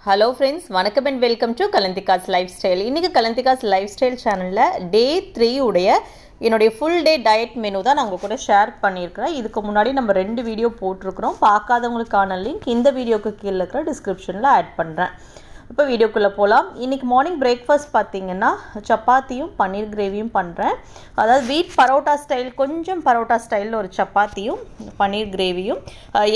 Hello friends, வணக்கம் and welcome to கலந்திகாஸ் lifestyle. இன்றைக்கி கலந்திகாஸ் லைஃப் ஸ்டைல் சேனலில் டே 3 உடைய என்னுடைய ஃபுல் டே டயட் மெனு தான் நான் உங்கள் கூட ஷேர் பண்ணியிருக்கிறேன். இதுக்கு முன்னாடி நம்ம 2 வீடியோ போட்டிருக்கிறோம். பார்க்காதவங்களுக்கான லிங்க் இந்த வீடியோக்கு கீழே இருக்கிற டிஸ்கிரிப்ஷனில் ஆட் பண்ணுறேன். இப்போ வீடியோக்குள்ளே போகலாம். இன்றைக்கி மார்னிங் பிரேக்ஃபாஸ்ட் பார்த்திங்கன்னா சப்பாத்தியும் பன்னீர் கிரேவியும் பண்ணுறேன். அதாவது வீட் பரோட்டா ஸ்டைல், கொஞ்சம் பரோட்டா ஸ்டைலில் ஒரு சப்பாத்தியும் பன்னீர் கிரேவியும்.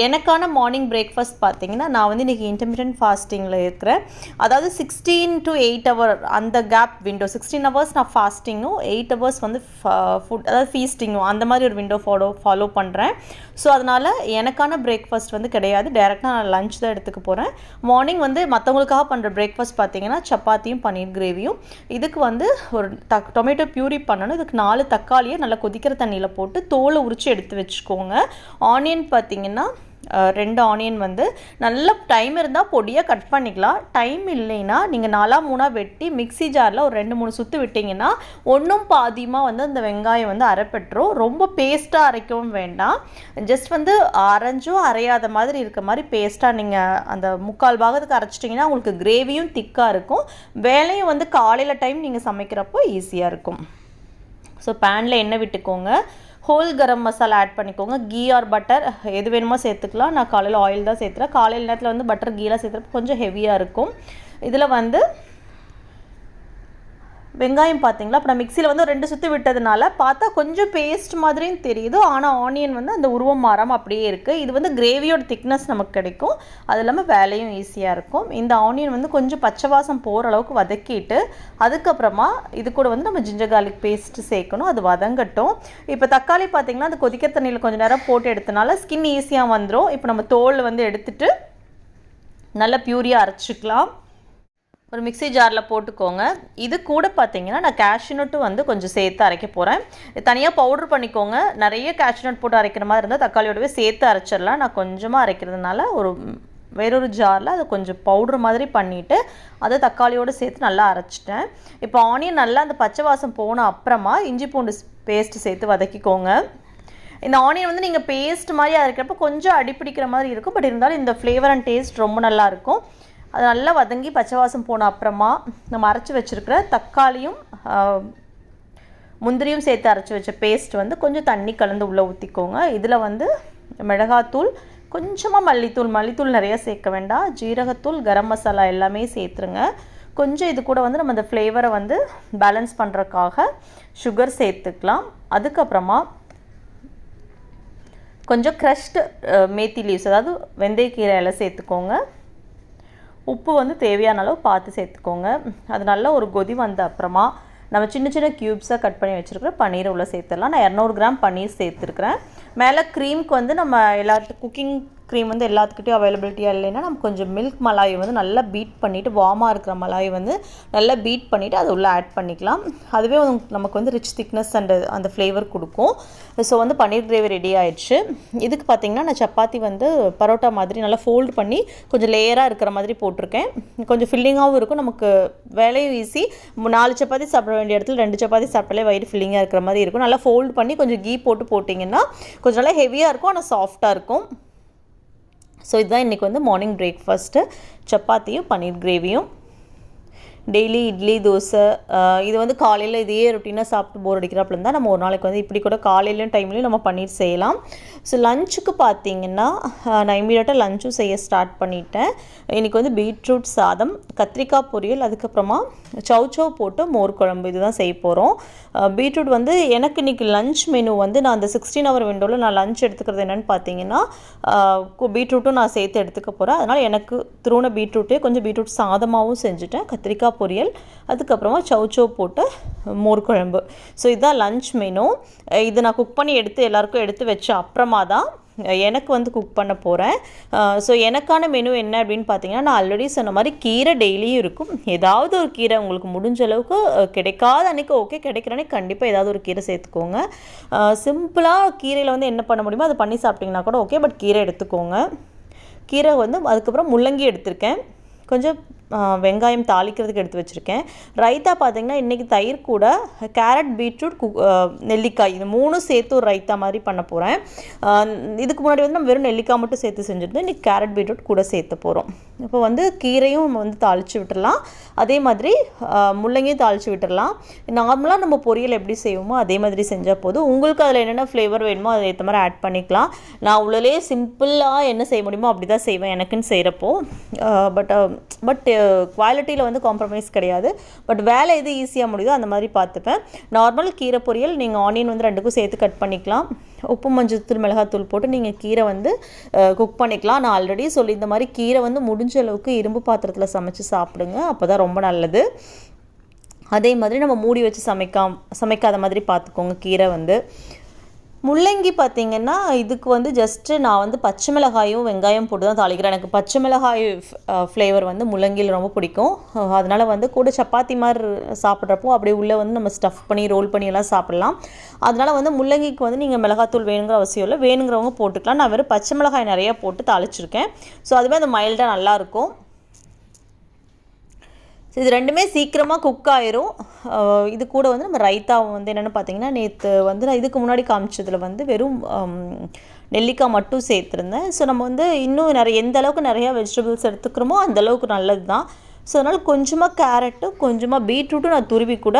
எனக்கான மார்னிங் பிரேக்ஃபாஸ்ட் பார்த்திங்கன்னா நான் வந்து இன்றைக்கி இன்டர்மிட்டன்ட் ஃபாஸ்டிங்கில் இருக்கிறேன். அதாவது 16 to 8 hour அந்த கேப் விண்டோ, 16 hours நான் ஃபாஸ்டிங்கும் 8 hours வந்து ஃபுட் அதாவது ஃபீஸ்டிங்கும் அந்த மாதிரி ஒரு விண்டோ ஃபாலோ பண்ணுறேன். ஸோ அதனால் எனக்கான பிரேக்ஃபாஸ்ட் வந்து கிடையாது, டேரெக்டாக நான் லஞ்ச் தான் எடுத்துக்க போகிறேன். மார்னிங் வந்து மற்றவங்களுக்காக பண்ணுற பிரேக்ஃபாஸ்ட் பார்த்தீங்கன்னா சப்பாத்தியும் பன்னீர் கிரேவியும். இதுக்கு வந்து ஒரு டொமேட்டோ பியூரி பண்ணணும். இதுக்கு 4 தக்காளியை நல்லா கொதிக்கிற தண்ணியில் போட்டு தோலை உரித்து எடுத்து வச்சுக்கோங்க. ஆனியன் பார்த்தீங்கன்னா 2 ஆனியன் வந்து நல்ல டைம் இருந்தால் பொடியாக கட் பண்ணிக்கலாம். டைம் இல்லைன்னா நீங்கள் 4-3 வெட்டி மிக்ஸி ஜாரில் ஒரு 2-3 சுற்று விட்டிங்கன்னா ஒன்றும் பாதியமாக வந்து அந்த வெங்காயம் வந்து அரைப்பட்டுரும். ரொம்ப பேஸ்ட்டாக அரைக்கவும் வேண்டாம், ஜஸ்ட் வந்து அரைஞ்சும் அரையாத மாதிரி இருக்க மாதிரி பேஸ்ட்டாக நீங்கள் அந்த 3/4 பாகத்துக்கு அரைச்சிட்டிங்கன்னா உங்களுக்கு கிரேவியும் திக்காக இருக்கும். வேலையும் வந்து காலையில் டைம் நீங்கள் சமைக்கிறப்போ ஈஸியாக இருக்கும். ஸோ பேனில் எண்ணெய் விட்டுக்கோங்க. ஹோல் கரம் மசாலா ஆட் பண்ணிக்கோங்க. கீ ஆர் பட்டர் எது வேணுமோ சேர்த்துக்கலாம். நான் காலையில் ஆயில் தான் சேர்த்துறேன். காலையில் நேரத்தில் வந்து பட்டர் கீலாம் சேர்த்துறப்ப கொஞ்சம் ஹெவியாக இருக்கும். இதில் வந்து வெங்காயம் பார்த்தீங்களா, இப்போ நான் மிக்சியில் வந்து 2 சுற்று விட்டதுனால பார்த்தா கொஞ்சம் பேஸ்ட் மாதிரியும் தெரியுது, ஆனால் ஆனியன் வந்து அந்த உருவம் மாறாமல் அப்படியே இருக்குது. இது வந்து கிரேவியோட திக்னஸ் நமக்கு கிடைக்கும், அது இல்லாமல் வேலையும் ஈஸியாக இருக்கும். இந்த ஆனியன் வந்து கொஞ்சம் பச்சை வாசம் போகிற அளவுக்கு வதக்கிட்டு அதுக்கப்புறமா இது கூட வந்து நம்ம ஜிஞ்சர் கார்லிக் பேஸ்ட்டு சேர்க்கணும். அது வதங்கட்டும். இப்போ தக்காளி பார்த்திங்கன்னா அந்த கொதிக்க தண்ணியில் கொஞ்சம் நேரம் போட்டு எடுத்தனால ஸ்கின் ஈஸியாக வந்துடும். இப்போ நம்ம தோல் வந்து எடுத்துட்டு நல்லா பியூரியாக அரைச்சிக்கலாம். ஒரு மிக்ஸி ஜாரில் போட்டுக்கோங்க. இது கூட பார்த்தீங்கன்னா நான் கேஷ்யூநட்டு வந்து கொஞ்சம் சேர்த்து அரைக்க போகிறேன். தனியாக பவுட்ரு பண்ணிக்கோங்க. நிறைய கேஷ்யூநட் போட்டு அரைக்கிற மாதிரி இருந்தால் தக்காளியோடவே சேர்த்து அரைச்சிடலாம். நான் கொஞ்சமாக அரைக்கிறதுனால வேறொரு ஜாரில் அதை கொஞ்சம் பவுட்ரு மாதிரி பண்ணிவிட்டு அதை தக்காளியோடு சேர்த்து நல்லா அரைச்சிட்டேன். இப்போ ஆனியன் நல்லா அந்த பச்சை வாசம் போன அப்புறமா இஞ்சி பூண்டு பேஸ்ட்டு சேர்த்து வதக்கிக்கோங்க. இந்த ஆனியன் வந்து நீங்கள் பேஸ்ட் மாதிரி அரைக்கிறப்ப கொஞ்சம் அடிப்பிடிக்கிற மாதிரி இருக்கும், பட் இருந்தாலும் இந்த ஃப்ளேவர் அண்ட் டேஸ்ட் ரொம்ப நல்லாயிருக்கும். அது நல்லா வதங்கி பச்சை வாசம் போன அப்புறமா நம்ம அரைச்சி வச்சுருக்கிற தக்காளியும் முந்திரியும் சேர்த்து அரைச்சி வச்ச பேஸ்ட் வந்து கொஞ்சம் தண்ணி கலந்து உள்ளே ஊற்றிக்கோங்க. இதில் வந்து மிளகாத்தூள், கொஞ்சமாக மல்லித்தூள் நிறைய சேர்க்க வேண்டாம், ஜீரகத்தூள், கரம் மசாலா எல்லாமே சேர்த்துருங்க. கொஞ்சம் இது கூட வந்து நம்ம அந்த ஃப்ளேவரை வந்து பேலன்ஸ் பண்ணுறதுக்காக சுகர் சேர்த்துக்கலாம். அதுக்கப்புறமா கொஞ்சம் க்ரஷ்டு மேத்தி லீவ்ஸ், அதாவது வெந்தயக்கீரை எல்லாம் சேர்த்துக்கோங்க. உப்பு வந்து தேவையான அளவு பார்த்து சேர்த்துக்கோங்க. அது நல்லா ஒரு கொதி வந்த அப்புறமா நம்ம சின்ன சின்ன க்யூப்ஸாக கட் பண்ணி வச்சுருக்கிற பன்னீரை உள்ளே சேர்த்துடலாம். நான் 200 கிராம் பன்னீர் சேர்த்துருக்குறேன். மேலே க்ரீமுக்கு வந்து நம்ம குக்கிங் க்ரீம் வந்து எல்லாத்துக்கிட்டையும் அவைலபிலிட்டியாக இல்லைன்னா நம்ம கொஞ்சம் மில்க் மலாயை வந்து நல்லா பீட் பண்ணிவிட்டு, வார்மாக இருக்கிற மலாயை வந்து நல்லா பீட் பண்ணிவிட்டு அதை உள்ளே ஆட் பண்ணிக்கலாம். அதுவே நமக்கு வந்து ரிச் திக்னஸ் அந்த ஃப்ளேவர் கொடுக்கும். ஸோ வந்து பன்னீர் கிரேவி ரெடி ஆயிடுச்சு. இதுக்கு பார்த்திங்கன்னா நான் சப்பாத்தி வந்து பரோட்டா மாதிரி நல்லா ஃபோல்டு பண்ணி கொஞ்சம் லேயராக இருக்கிற மாதிரி போட்டிருக்கேன். கொஞ்சம் ஃபில்லிங்காகவும் இருக்கும், நமக்கு வேலையும் ஈஸி. 4 சப்பாத்தி சாப்பிட வேண்டிய இடத்துல 2 சப்பாத்தி சாப்பிட்டாலே வயிறு ஃபில்லிங்காக இருக்கிற மாதிரி இருக்கும். நல்லா ஃபோல்டு பண்ணி கொஞ்சம் கீ போட்டிங்கன்னா கொஞ்சம் நல்லா ஹெவியாக இருக்கும், ஆனால் சாஃப்டாக இருக்கும். ஸோ இதுதான் இன்றைக்கி வந்து மார்னிங் பிரேக்ஃபாஸ்ட்டு, சப்பாத்தியும் பன்னீர் கிரேவியும். டெய்லி இட்லி, தோசை, இது வந்து காலையில் இதையே ரொட்டீனாக சாப்பிட்டு போர் அடிக்கிறாப்புல இருந்தால் நம்ம ஒரு நாளைக்கு வந்து இப்படி கூட காலையிலையும் டைம்லையும் நம்ம பன்னீர் செய்யலாம். ஸோ லஞ்சுக்கு பார்த்திங்கன்னா நான் இமீடியட்டாக லஞ்சும் செய்ய ஸ்டார்ட் பண்ணிட்டேன். இன்றைக்கி வந்து பீட்ரூட் சாதம், கத்திரிக்காய் பொரியல், அதுக்கப்புறமா சௌச்சௌ போட்டு மோர் குழம்பு, இதுதான் செய்ய போகிறோம். பீட்ரூட் வந்து எனக்கு இன்றைக்கி லஞ்ச் மெனு வந்து நான் அந்த 16 hour விண்டோவில் நான் லஞ்ச் எடுத்துக்கிறது என்னென்னு பார்த்தீங்கன்னா பீட்ரூட்டும் நான் சேர்த்து எடுத்துக்க போகிறேன். அதனால் எனக்கு திருவண்ண பீட்ரூட்டே கொஞ்சம் பீட்ரூட் சாதமாகவும் செஞ்சுட்டேன், கத்திரிக்காய் பொரியல், அதுக்கப்புறமா சௌச்சௌ போட்டு மோர் குழம்பு. ஸோ இதுதான் லஞ்ச் மெனு. இது நான் குக் பண்ணி எல்லாருக்கும் எடுத்து வச்ச அப்புறமா தான் எனக்கு வந்து குக் பண்ண போகிறேன். ஸோ எனக்கான மெனு என்ன அப்படின்னு பார்த்தீங்கன்னா, நான் ஆல்ரெடி சொன்ன மாதிரி கீரை டெய்லியும் இருக்கும். ஏதாவது ஒரு கீரை உங்களுக்கு முடிஞ்ச அளவுக்கு, கிடைக்காத அன்றைக்கி ஓகே, கிடைக்கிற அன்றைக்கி கண்டிப்பாக ஏதாவது ஒரு கீரை சேர்த்துக்கோங்க. சிம்பிளாக கீரையில் வந்து என்ன பண்ண முடியுமோ அதை பண்ணி சாப்பிட்டிங்கன்னா கூட ஓகே, பட் கீரை எடுத்துக்கோங்க. கீரை வந்து அதுக்கப்புறம் முள்ளங்கி எடுத்திருக்கேன், கொஞ்சம் வெங்காயம் தாளிக்கிறதுக்கு எடுத்து வச்சுருக்கேன். ரைத்தா பார்த்திங்கன்னா இன்றைக்கி தயிர் கூட கேரட், பீட்ரூட், நெல்லிக்காய் இது 3 சேர்த்து ஒரு ரைத்தா மாதிரி பண்ண போகிறேன். இதுக்கு முன்னாடி வந்து நம்ம வெறும் நெல்லிக்காய் மட்டும் சேர்த்து செஞ்சுருந்தோம். இன்றைக்கி கேரட், பீட்ரூட் கூட சேர்த்து போகிறோம். இப்போ வந்து கீரையும் நம்ம வந்து தாளித்து விட்டுடலாம். அதே மாதிரி முள்ளங்கியும் தாளித்து விட்டுடலாம். நார்மலாக நம்ம பொரியல் எப்படி செய்வோமோ அதே மாதிரி செஞ்சால் போதும். உங்களுக்கு அதில் என்னென்ன ஃப்ளேவர் வேணுமோ அதை ஏற்ற மாதிரி ஆட் பண்ணிக்கலாம். நான் உள்ளே சிம்பிளாக என்ன செய்ய முடியுமோ அப்படி தான் செய்வேன் எனக்குன்னு செய்கிறப்போ. பட் குவாலிட்டியில் வந்து காம்ப்ரமைஸ் கிடையாது. பட் வேலை எது ஈஸியாக முடியுதோ அந்த மாதிரி பார்த்துப்பேன். நார்மல் கீரை பொரியல் நீங்கள் ஆனியன் வந்து 2க்கும் சேர்த்து கட் பண்ணிக்கலாம். உப்பு, மஞ்சள், மிளகாத்தூள் போட்டு நீங்கள் கீரை வந்து குக் பண்ணிக்கலாம். நான் ஆல்ரெடி சொல்லி இந்த மாதிரி கீரை வந்து முடிஞ்ச அளவுக்கு இரும்பு பாத்திரத்தில் சமைச்சு சாப்பிடுங்க. அப்போ தான் ரொம்ப நல்லது. அதே மாதிரி நம்ம மூடி வச்சு சமைக்காத மாதிரி பார்த்துக்கோங்க. கீரை வந்து முள்ளங்கி பார்த்திங்கன்னா இதுக்கு வந்து ஜஸ்ட்டு நான் வந்து பச்சை மிளகாயும் வெங்காயம் போட்டு தான் தாளிக்கிறேன். எனக்கு பச்சை மிளகாய் ஃப்ளேவர் வந்து முள்ளங்கியில் ரொம்ப பிடிக்கும். அதனால் வந்து கூட சப்பாத்தி மாதிரி சாப்பிட்றப்போ அப்படியே உள்ளே வந்து நம்ம ஸ்டஃப் பண்ணி ரோல் பண்ணி எல்லாம் சாப்பிட்லாம். அதனால் வந்து முள்ளங்கிக்கு வந்து நீங்கள் மிளகாத்தூள் வேணுங்கிற அவசியம் இல்லை, வேணுங்கிறவங்க போட்டுக்கலாம். நான் வெறும் பச்சை மிளகாய் நிறையா போட்டு தாளிச்சிருக்கேன். ஸோ அதுவே அந்த மைல்டாக நல்லாயிருக்கும். ஸோ இது ரெண்டுமே சீக்கிரமாக குக் ஆயிரும். இது கூட வந்து நம்ம ரைத்தாவை வந்து என்னென்னு பார்த்தீங்கன்னா நேற்று வந்து நான் இதுக்கு முன்னாடி காமிச்சதில் வந்து வெறும் நெல்லிக்காய் மட்டும் சேர்த்துருந்தேன். ஸோ நம்ம வந்து இன்னும் எந்த அளவுக்கு நிறையா வெஜிடபிள்ஸ் எடுத்துக்கிறோமோ அந்தளவுக்கு நல்லது தான். ஸோ அதனால் கொஞ்சமாக கேரட்டும் கொஞ்சமாக பீட்ரூட்டும் நான் துருவி கூட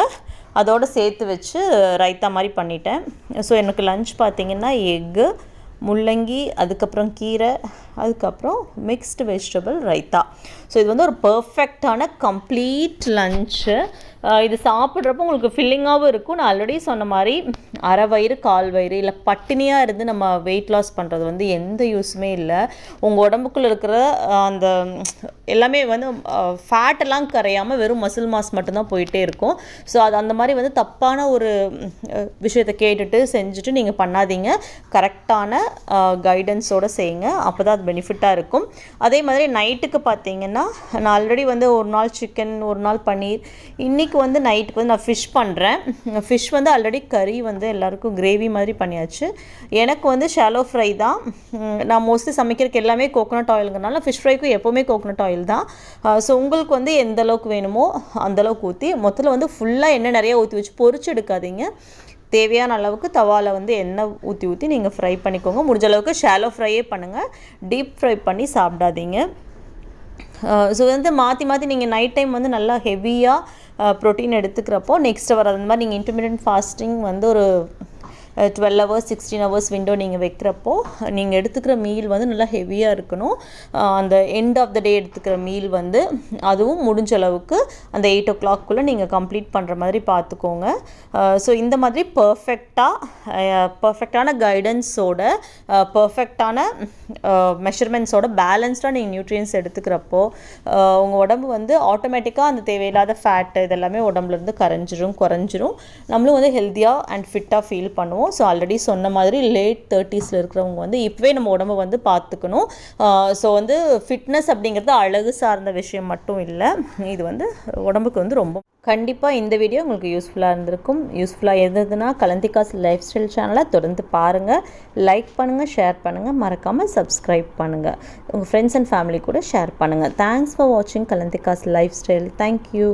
அதோடு சேர்த்து வச்சு ரைத்தா மாதிரி பண்ணிட்டேன். ஸோ எனக்கு லன்ச் பார்த்திங்கன்னா எக்கு, முள்ளங்கி, அதுக்கப்புறம் கீரை, அதுக்கப்புறம் மிக்ஸ்டு வெஜிடபிள் ரைத்தா. ஸோ இது வந்து ஒரு பர்ஃபெக்டான கம்ப்ளீட் லன்ச்சு. இது சாப்பிட்றப்போ உங்களுக்கு ஃபில்லிங்காகவும் இருக்கும். நான் ஆல்ரெடி சொன்ன மாதிரி அரை வயிறு, கால் வயிறு இல்லை பட்டினியாக இருந்து நம்ம வெயிட் லாஸ் பண்ணுறது வந்து எந்த யூஸுமே இல்லை. உங்கள் உடம்புக்குள்ளே இருக்கிற அந்த எல்லாமே வந்து ஃபேட்டெல்லாம் கரையாமல் வெறும் மசில் மாஸ் மட்டும்தான் போயிட்டே இருக்கும். ஸோ அது அந்த மாதிரி வந்து தப்பான ஒரு விஷயத்தை கேட்டுட்டு செஞ்சுட்டு நீங்கள் பண்ணாதீங்க. கரெக்டான கைடன்ஸோடு செய்யுங்க. அப்போ தான் அது பெனிஃபிட்டாக இருக்கும். அதே மாதிரி நைட்டுக்கு பார்த்தீங்கன்னா நான் ஆல்ரெடி வந்து ஒரு நாள் சிக்கன், ஒரு நாள் பன்னீர், இன்றைக்கி வந்து நைட்டுக்கு வந்து நான் ஃபிஷ் பண்ணுறேன். ஃபிஷ் வந்து ஆல்ரெடி கறி வந்து எல்லாருக்கும் கிரேவி மாதிரி பண்ணியாச்சு. எனக்கு வந்து ஷாலோ ஃப்ரை தான். நான் மோஸ்ட்லி சமைக்கிறதுக்கு எல்லாமே கோகோனட் ஆயிலுங்கிறனால ஃபிஷ் ஃப்ரைக்கும் எப்போவுமே கோகோனட் ஆயில் தான். ஸோ உங்களுக்கு வந்து எந்த அளவுக்கு வேணுமோ அந்தளவுக்கு ஊற்றி மொத்தத்தில் வந்து ஃபுல்லாக எண்ணெய் நிறையா ஊற்றி வச்சு பொரிச்சு எடுக்காதீங்க. தேவையான அளவுக்கு தவாவில் வந்து எண்ணெய் ஊற்றி நீங்கள் ஃப்ரை பண்ணிக்கோங்க. முடிஞ்ச அளவுக்கு ஷாலோ ஃப்ரையே பண்ணுங்கள், டீப் ஃப்ரை பண்ணி சாப்பிடாதீங்க. ஸோ வந்து மாற்றி நீங்கள் நைட் டைம் வந்து நல்லா ஹெவியாக ப்ரோட்டீன் எடுத்துக்கிறப்போ நெக்ஸ்ட் வர அந்த மாதிரி நீங்கள் இன்டர்மீடியன்ட் ஃபாஸ்டிங் வந்து ஒரு 12 hours 16 hours விண்டோ நீங்கள் வைக்கிறப்போ நீங்கள் எடுத்துக்கிற மீல் வந்து நல்லா ஹெவியாக இருக்கணும். அந்த எண்ட் ஆஃப் த டே எடுத்துக்கிற மீல் வந்து அதுவும் முடிஞ்ச அளவுக்கு அந்த 8 o'clock நீங்கள் கம்ப்ளீட் பண்ணுற மாதிரி பார்த்துக்கோங்க. ஸோ இந்த மாதிரி பர்ஃபெக்டான கைடன்ஸோட பர்ஃபெக்டான மெஷர்மெண்ட்ஸோட பேலன்ஸ்டாக நீங்கள் நியூட்ரியன்ஸ் எடுத்துக்கிறப்போ உங்கள் உடம்பு வந்து ஆட்டோமேட்டிக்காக அந்த தேவையில்லாத ஃபேட்டு இதெல்லாமே உடம்புலேருந்து குறைஞ்சிரும். நம்மளும் வந்து ஹெல்த்தியாக அண்ட் ஃபிட்டாக ஃபீல் பண்ணுவோம். ஸோ ஆல்ரெடி சொன்ன மாதிரி லேட் 30s இருக்கிறவங்க வந்து இப்போவே நம்ம உடம்பை வந்து பார்த்துக்கணும். ஸோ வந்து ஃபிட்னஸ் அப்படிங்கிறது அழகு சார்ந்த விஷயம் மட்டும் இல்லை, இது வந்து உடம்புக்கு வந்து ரொம்ப கண்டிப்பாக இந்த வீடியோ உங்களுக்கு யூஸ்ஃபுல்லாக இருந்திருக்கும். யூஸ்ஃபுல்லாக இருந்ததுன்னா கலந்திகாஸ் லைஃப் ஸ்டைல் சேனலை தொடர்ந்து பாருங்கள், லைக் பண்ணுங்கள், ஷேர் பண்ணுங்கள், மறக்காமல் சப்ஸ்கிரைப் பண்ணுங்கள், உங்கள் ஃப்ரெண்ட்ஸ் அண்ட் ஃபேமிலி கூட ஷேர் பண்ணுங்கள். தேங்க்ஸ் ஃபார் வாட்சிங் கலந்திகாஸ் லைஃப் ஸ்டைல். தேங்க்யூ.